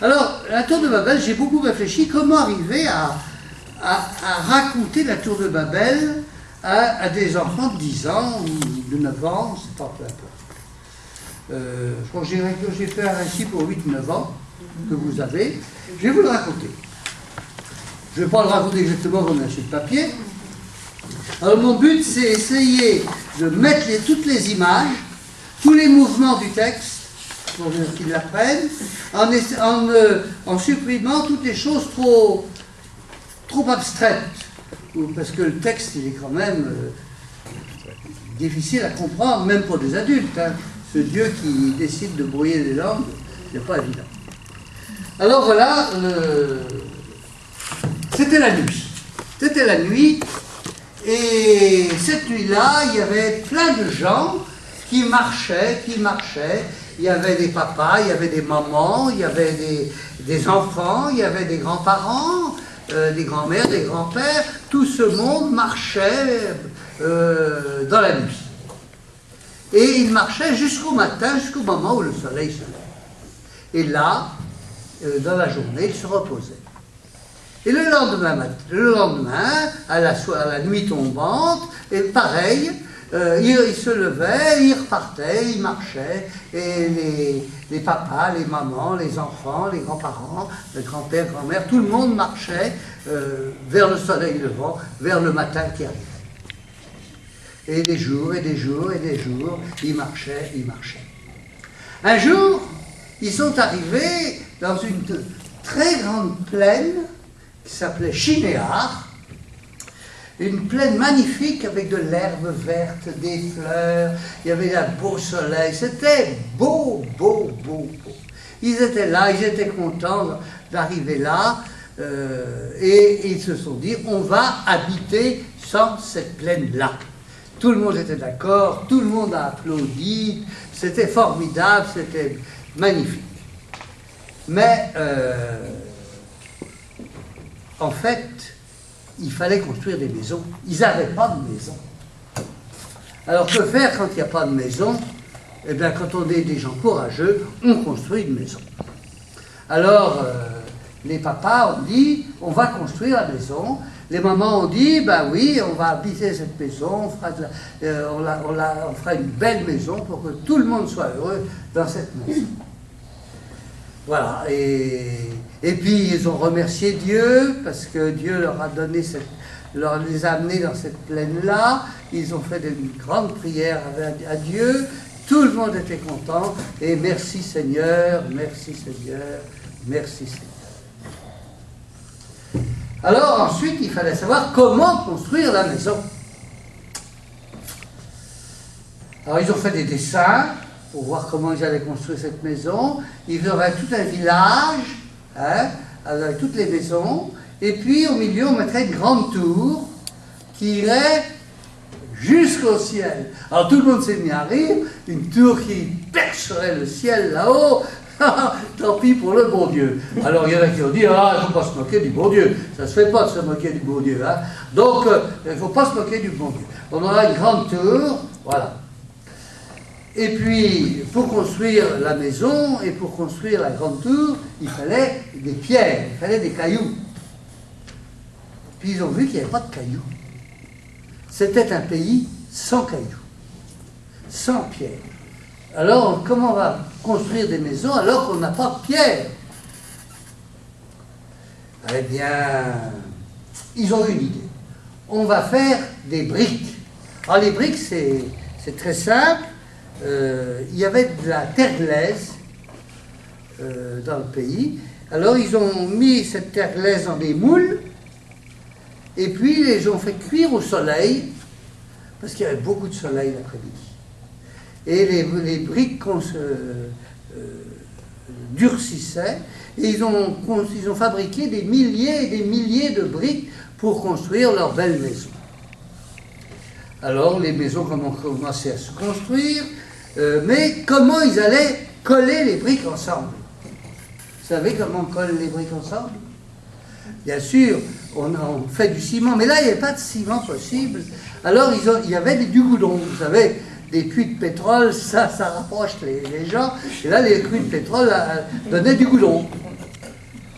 Alors, la tour de Babel, j'ai beaucoup réfléchi comment arriver à raconter la tour de Babel à des enfants de 10 ans ou de 9 ans, c'est pas peu importe. Je crois que j'ai fait un récit pour 8-9 ans que vous avez. Je vais vous le raconter. Je ne vais pas le raconter exactement comme un chef de papier. Alors mon but, c'est essayer de mettre toutes les images, tous les mouvements du texte, pour qu'ils l'apprennent, en supprimant toutes les choses trop abstraites. Parce que le texte, il est quand même difficile à comprendre, même pour des adultes. Hein. Ce Dieu qui décide de brouiller les langues, c'est pas évident. Alors voilà, c'était la nuit. C'était la nuit, et cette nuit-là, il y avait plein de gens qui marchaient. Il y avait des papas, il y avait des mamans, il y avait des enfants, il y avait des grands-parents, des grands-mères, des grands-pères. Tout ce monde marchait dans la nuit. Et il marchait jusqu'au matin, jusqu'au moment où le soleil se lève. Et là, dans la journée, il se reposait. Et le lendemain, à la nuit tombante, et pareil, il se levait, il repartait, il marchait, et les papas, les mamans, les enfants, les grands-parents, les grands-pères, grand-mères, tout le monde marchait vers le soleil levant, vers le matin qui arrivait. Et des jours, et des jours, et des jours, ils marchaient. Un jour, ils sont arrivés dans une très grande plaine qui s'appelait Shinéar, une plaine magnifique avec de l'herbe verte, des fleurs, il y avait un beau soleil, c'était beau. Ils étaient là, ils étaient contents d'arriver là, et ils se sont dit, on va habiter sans cette plaine-là. Tout le monde était d'accord, tout le monde a applaudi, c'était formidable, c'était magnifique. Mais, en fait, il fallait construire des maisons. Ils n'avaient pas de maison. Alors que faire quand il n'y a pas de maison? Eh bien, quand on est des gens courageux, on construit une maison. Alors, les papas ont dit, on va construire la maison. Les mamans ont dit, ben oui, on va habiter cette maison, on fera une belle maison pour que tout le monde soit heureux dans cette maison. Voilà, et puis ils ont remercié Dieu, parce que Dieu leur a donné les a amenés dans cette plaine-là. Ils ont fait une grande prière à Dieu. Tout le monde était content, et merci Seigneur, merci Seigneur, merci Seigneur. Alors ensuite, il fallait savoir comment construire la maison. Alors ils ont fait des dessins pour voir comment ils allaient construire cette maison. Ils auraient tout un village, hein, avec toutes les maisons, et puis au milieu on mettrait une grande tour qui irait jusqu'au ciel. Alors tout le monde s'est mis à rire, une tour qui percerait le ciel là-haut. Tant pis pour le bon Dieu. Alors il y en a qui ont dit, ah, il ne faut pas se moquer du bon Dieu. Ça ne se fait pas de se moquer du bon Dieu. Hein. Donc, il ne faut pas se moquer du bon Dieu. On aura une grande tour, voilà. Et puis, pour construire la maison et pour construire la grande tour, il fallait des pierres, il fallait des cailloux. Puis ils ont vu qu'il n'y avait pas de cailloux. C'était un pays sans cailloux, sans pierres. Alors, comment on va construire des maisons alors qu'on n'a pas de pierre? Eh bien, ils ont eu une idée. On va faire des briques. Alors, les briques, c'est très simple. Il y avait de la terre glaise dans le pays. Alors, ils ont mis cette terre glaise dans des moules, et puis ils les ont fait cuire au soleil, parce qu'il y avait beaucoup de soleil l'après-midi. Et les briques durcissaient, et ils ont fabriqué des milliers et des milliers de briques pour construire leur belle maison. Alors les maisons ont commencé à se construire, mais comment ils allaient coller les briques ensemble? Vous savez comment on colle les briques ensemble? Bien sûr, on fait du ciment, mais là il n'y avait pas de ciment possible. Alors il y avait du goudron, vous savez. Des puits de pétrole, ça rapproche les gens. Et là, les puits de pétrole donnaient du goudron.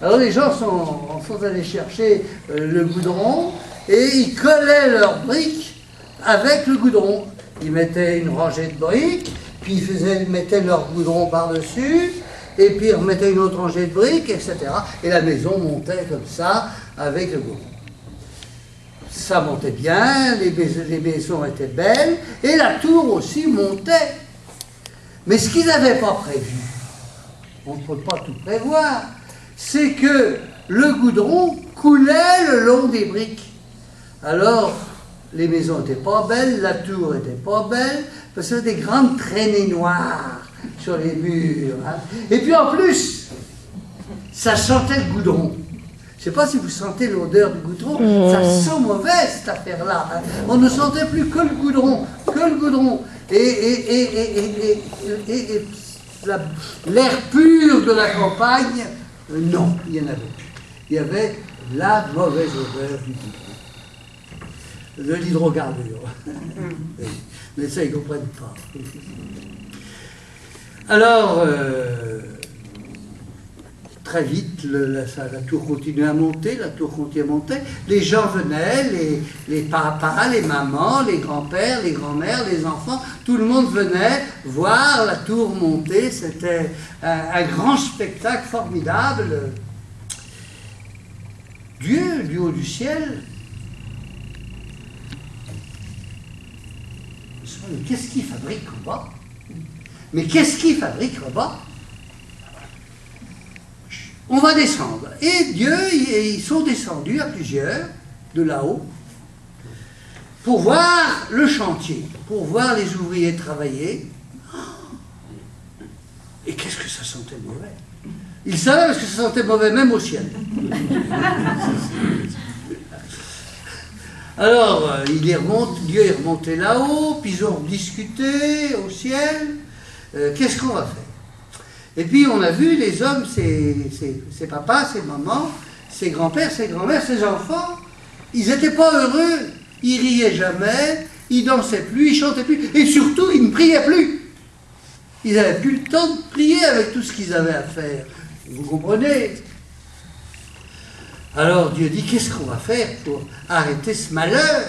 Alors les gens sont allés chercher le goudron et ils collaient leurs briques avec le goudron. Ils mettaient une rangée de briques, puis ils mettaient leur goudron par-dessus, et puis ils remettaient une autre rangée de briques, etc. Et la maison montait comme ça avec le goudron. Ça montait bien, les maisons étaient belles, et la tour aussi montait. Mais ce qu'ils n'avaient pas prévu, on ne peut pas tout prévoir, c'est que le goudron coulait le long des briques. Alors, les maisons n'étaient pas belles, la tour n'était pas belle, parce qu'il y avait des grandes traînées noires sur les murs. Hein. Et puis en plus, ça sentait le goudron. Je ne sais pas si vous sentez l'odeur du goudron, ça sent mauvais cette affaire-là. Hein. On ne sentait plus que le goudron, Et l'air pur de la campagne, non, il y en avait plus. Il y avait la mauvaise odeur du goudron. De l'hydrocarbure. Mais ça, ils ne comprennent pas. Alors, très vite, la tour continuait à monter, les gens venaient, les papas, les mamans, les grands-pères, les grands-mères, les enfants, tout le monde venait voir la tour monter, c'était un grand spectacle formidable. Dieu, du haut du ciel, mais qu'est-ce qu'il fabrique en bas? Mais qu'est-ce qu'il fabrique en bas? On va descendre. Et Dieu, ils sont descendus à plusieurs, de là-haut, pour voir le chantier, pour voir les ouvriers travailler. Et qu'est-ce que ça sentait mauvais? Ils savaient parce que ça sentait mauvais même au ciel. Alors, Dieu est remonté là-haut, puis ils ont discuté au ciel, qu'est-ce qu'on va faire? Et puis on a vu les hommes, ses papas, ses mamans, ses grands-pères, ses grands-mères, ses enfants, ils n'étaient pas heureux, ils riaient jamais, ils dansaient plus, ils chantaient plus, et surtout, ils ne priaient plus. Ils n'avaient plus le temps de prier avec tout ce qu'ils avaient à faire. Vous comprenez? Alors Dieu dit, qu'est-ce qu'on va faire pour arrêter ce malheur?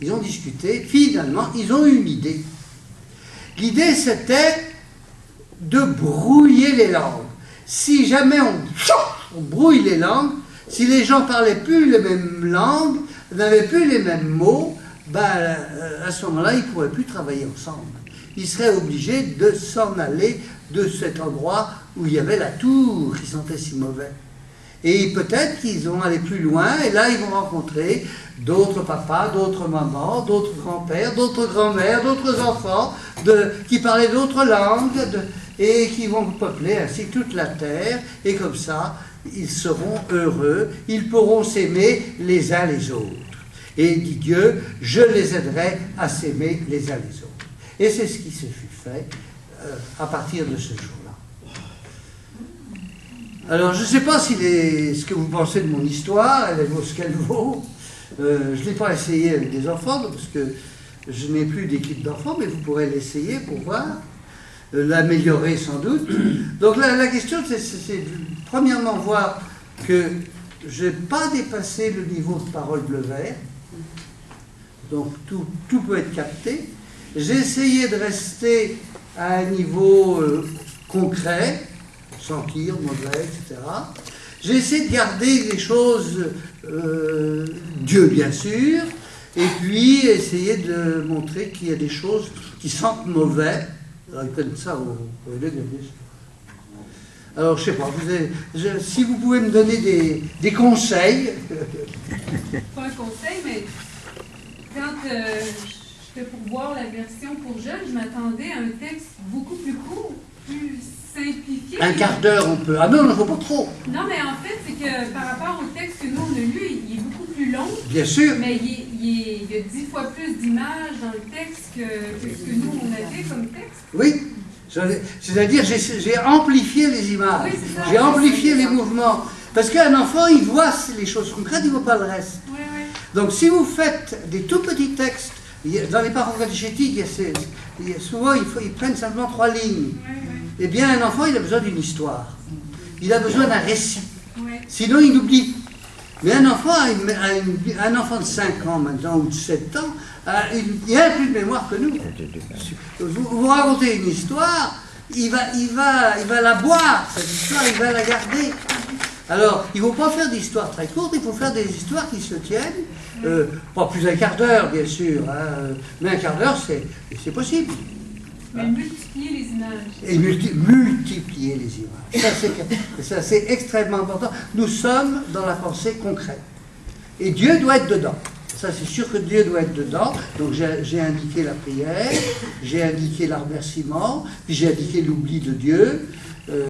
Ils ont discuté, finalement, ils ont eu une idée. L'idée, c'était de brouiller les langues. Si jamais on brouille les langues, si les gens ne parlaient plus les mêmes langues, n'avaient plus les mêmes mots, ben, à ce moment-là, ils ne pourraient plus travailler ensemble. Ils seraient obligés de s'en aller de cet endroit où il y avait la tour qui sentait si mauvais. Et peut-être qu'ils vont aller plus loin, et là ils vont rencontrer d'autres papas, d'autres mamans, d'autres grands-pères, d'autres grands-mères, d'autres enfants qui parlaient d'autres langues, et qui vont peupler ainsi toute la terre, et comme ça, ils seront heureux, ils pourront s'aimer les uns les autres. Et dit Dieu, je les aiderai à s'aimer les uns les autres. Et c'est ce qui se fut fait à partir de ce jour-là. Alors, je ne sais pas si ce que vous pensez de mon histoire, elle vaut ce qu'elle vaut. Je ne l'ai pas essayé avec des enfants, parce que je n'ai plus d'équipe d'enfants, mais vous pourrez l'essayer pour voir, l'améliorer sans doute. Donc la question, c'est premièrement voir que je n'ai pas dépassé le niveau de parole bleu vert, donc tout peut être capté. J'ai essayé de rester à un niveau concret, sentir, mauvais, etc. J'ai essayé de garder les choses, Dieu bien sûr, et puis essayer de montrer qu'il y a des choses qui sentent mauvais. Alors ils prennent ça au degré. Alors je ne sais pas, si vous pouvez me donner des conseils. Pas un conseil, mais quand je fais pour voir la version pour jeunes, je m'attendais à un texte beaucoup plus court, plus simplifié. Un quart d'heure on peut. Ah non, il ne faut pas trop. Non, mais en fait, c'est que par rapport au texte que nous on a lu, il est beaucoup plus long. Bien sûr. Mais il y a 10 fois plus d'images dans le texte que ce que nous on avait comme texte. Oui. C'est-à-dire, j'ai amplifié les images, oui, c'est ça, j'ai amplifié les mouvements. Parce qu'un enfant, il voit les choses concrètes, il ne voit pas le reste. Oui, oui. Donc, si vous faites des tout petits textes, dans les paroles catéchétiques, souvent, ils prennent simplement 3 lignes. Oui, oui. Eh bien, un enfant, il a besoin d'une histoire. Il a besoin d'un récit. Ouais. Sinon, il oublie. Mais un enfant, un enfant de 5 ans maintenant, ou de 7 ans, il a plus de mémoire que nous. Vous racontez une histoire, il va la boire, cette histoire, il va la garder. Alors, il ne faut pas faire d'histoires très courtes, il faut faire des histoires qui se tiennent, pas plus d'un quart d'heure, bien sûr, hein, mais un quart d'heure, c'est possible. Mais multiplier les images. Et multiplier les images. Ça, c'est extrêmement important. Nous sommes dans la pensée concrète. Et Dieu doit être dedans. Ça, c'est sûr que Dieu doit être dedans. Donc, j'ai indiqué la prière, j'ai indiqué le remerciement, puis j'ai indiqué l'oubli de Dieu.